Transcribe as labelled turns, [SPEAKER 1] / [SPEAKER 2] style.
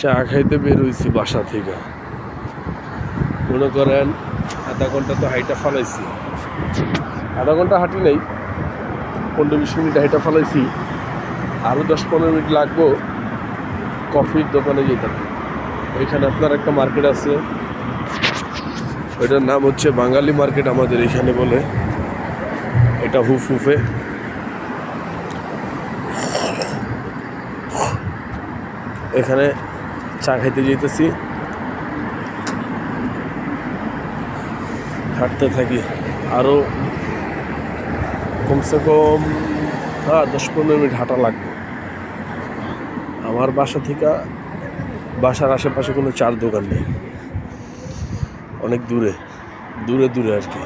[SPEAKER 1] চা খাইতে বের হয়েছি বাসা থেকে, মনে করেন আধা ঘন্টা তো হাইটা ফালাইছি, আধা ঘন্টা হাঁটি নেই, 15-20 মিনিট হাইটা ফালাইছি, আরও 10-15 মিনিট লাগবো কফির দোকানে যেতাম। ওইখানে আপনার একটা মার্কেট আছে, ওইটার নাম হচ্ছে বাঙালি মার্কেট আমাদের এখানে বলে, এটা হুফে। এখানে চা খাইতে যেতেছি, হাঁটতে থাকি, আরও কমসে কম 10-15 মিনিট হাঁটা লাগবে। আমার বাসা থেকে বাসার আশেপাশে কোনো চার দোকান নেই, অনেক দূরে দূরে দূরে আর কি।